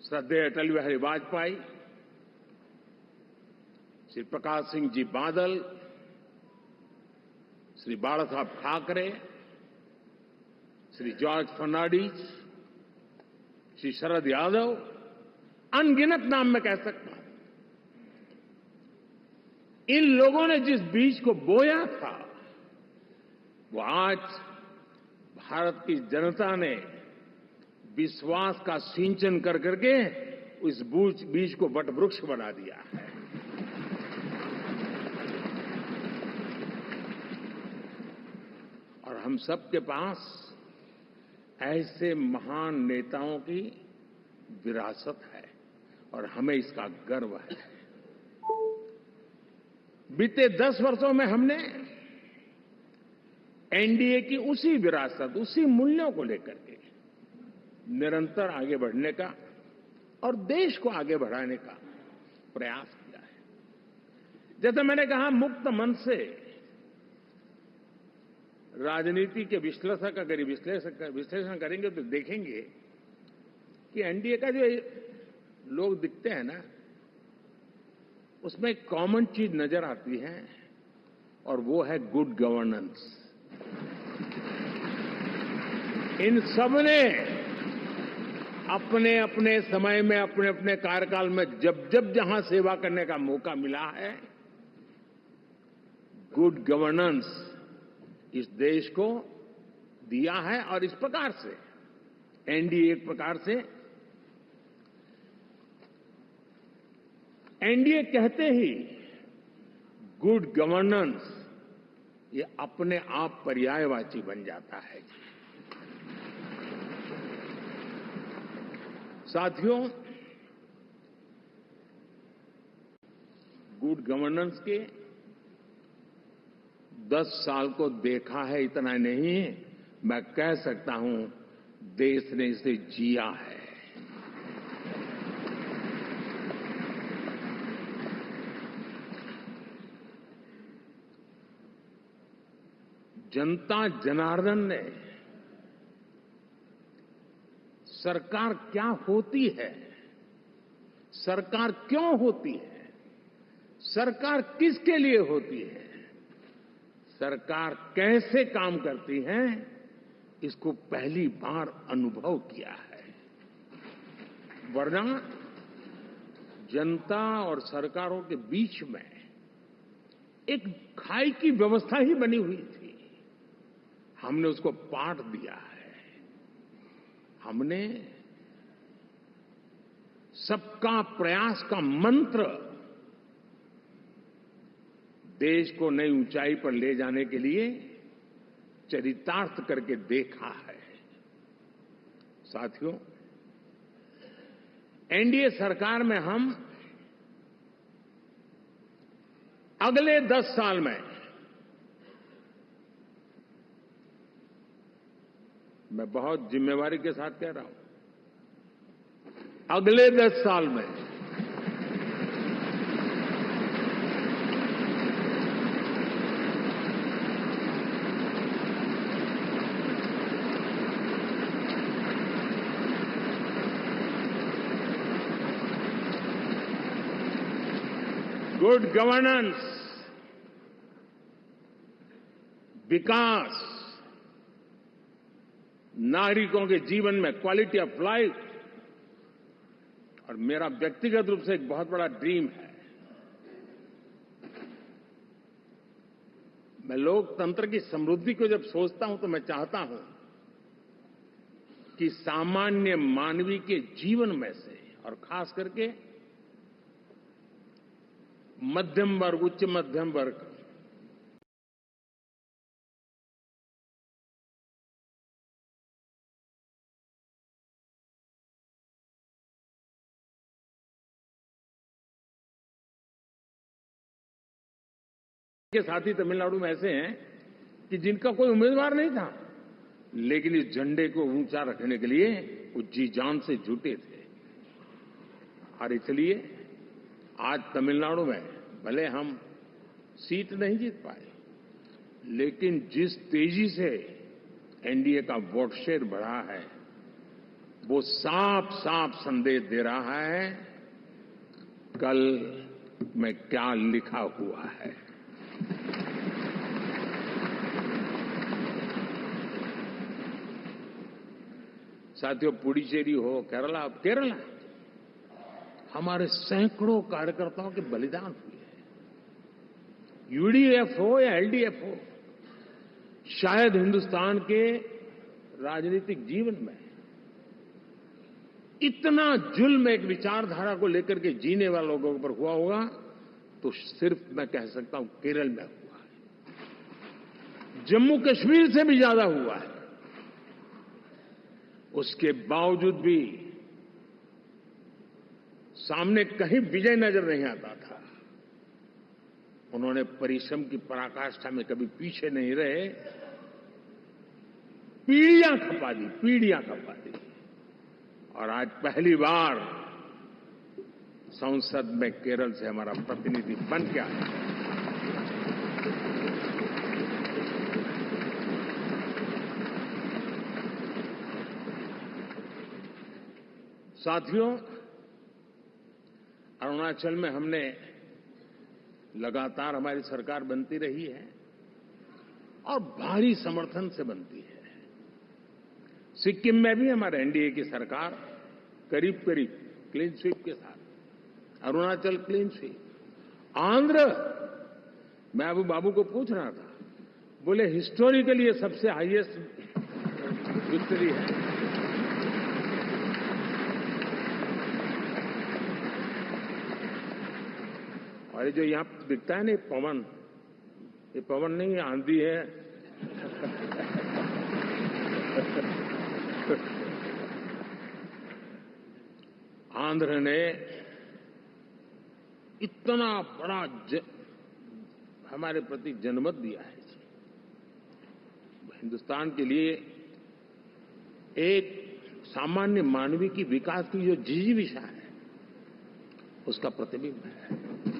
श्रद्धेय अटल बिहारी वाजपेयी, श्री प्रकाश सिंह जी बादल, श्री बाला साहब ठाकरे, श्री जॉर्ज फर्नांडिस, श्री शरद यादव, अनगिनत नाम मैं कह सकता हूं। इन लोगों ने जिस बीज को बोया था, वो आज भारत की जनता ने विश्वास का सिंचन कर करके उस बीज को वटवृक्ष बना दिया है। और हम सबके पास ऐसे महान नेताओं की विरासत है और हमें इसका गर्व है। बीते 10 वर्षों में हमने एनडीए की उसी विरासत, उसी मूल्यों को लेकर के निरंतर आगे बढ़ने का और देश को आगे बढ़ाने का प्रयास किया है। जैसे मैंने कहा, मुक्त मन से राजनीति के विश्लेषक अगर विश्लेषण करेंगे तो देखेंगे कि एनडीए का जो लोग दिखते हैं ना, उसमें एक कॉमन चीज नजर आती है और वो है गुड गवर्नेंस। इन सबने अपने अपने समय में, अपने अपने कार्यकाल में जब जब जहां सेवा करने का मौका मिला है, गुड गवर्नेंस इस देश को दिया है। और इस प्रकार से एनडीए एक प्रकार से, एनडीए कहते ही गुड गवर्नेंस ये अपने आप पर्यायवाची बन जाता है। साथियों, गुड गवर्नेंस के 10 साल को देखा है, इतना नहीं, मैं कह सकता हूं देश ने इसे जिया है। जनता जनार्दन ने सरकार क्या होती है, सरकार क्यों होती है, सरकार किसके लिए होती है, सरकार कैसे काम करती है, इसको पहली बार अनुभव किया है। वरना जनता और सरकारों के बीच में एक खाई की व्यवस्था ही बनी हुई थी। हमने उसको पाठ दिया है। हमने सबका प्रयास का मंत्र देश को नई ऊंचाई पर ले जाने के लिए चरितार्थ करके देखा है। साथियों, एनडीए सरकार में हम अगले 10 साल में, मैं बहुत जिम्मेवारी के साथ कह रहा हूं, अगले 10 साल में गुड गवर्नेंस, विकास, नागरिकों के जीवन में क्वालिटी ऑफ लाइफ, और मेरा व्यक्तिगत रूप से एक बहुत बड़ा ड्रीम है, मैं लोकतंत्र की समृद्धि को जब सोचता हूं तो मैं चाहता हूं कि सामान्य मानवीय के जीवन में से, और खास करके मध्यम वर्ग, उच्च मध्यम वर्ग, के साथी तमिलनाडु में ऐसे हैं कि जिनका कोई उम्मीदवार नहीं था, लेकिन इस झंडे को ऊंचा रखने के लिए वो जी जान से जुटे थे। और इसलिए आज तमिलनाडु में भले हम सीट नहीं जीत पाए, लेकिन जिस तेजी से एनडीए का वोट शेयर बढ़ा है, वो साफ साफ संदेश दे रहा है कल में क्या लिखा हुआ है। साथियों, पुडुचेरी हो, केरला हमारे सैकड़ों कार्यकर्ताओं के बलिदान हुए हैं। यूडीएफ हो या एलडीएफ हो, शायद हिंदुस्तान के राजनीतिक जीवन में इतना जुल्म एक विचारधारा को लेकर के जीने वाले लोगों पर हुआ होगा तो सिर्फ मैं कह सकता हूं केरल में हुआ है। जम्मू कश्मीर से भी ज्यादा हुआ है। उसके बावजूद भी सामने कहीं विजय नजर नहीं आता था। उन्होंने परिश्रम की पराकाष्ठा में कभी पीछे नहीं रहे, पीढ़ियां खपा दी। और आज पहली बार संसद में केरल से हमारा प्रतिनिधि बन के आया। साथियों, अरुणाचल में हमने लगातार हमारी सरकार बनती रही है और भारी समर्थन से बनती है। सिक्किम में भी हमारे एनडीए की सरकार करीब क्लीन स्वीप के साथ, अरुणाचल क्लीन स्वीप। आंध्र, मैं अबू बाबू को पूछ रहा था, बोले हिस्टोरिकली ये सबसे हाईएस्ट विक्ट्री है। और जो यहां दिखता है ना पवन, ये पवन नहीं है, आंधी है। आंध्र ने इतना बड़ा हमारे प्रति जनमत दिया है। हिंदुस्तान के लिए एक सामान्य मानवीय की विकास की जो जिजीविषा है उसका प्रतिबिंब है।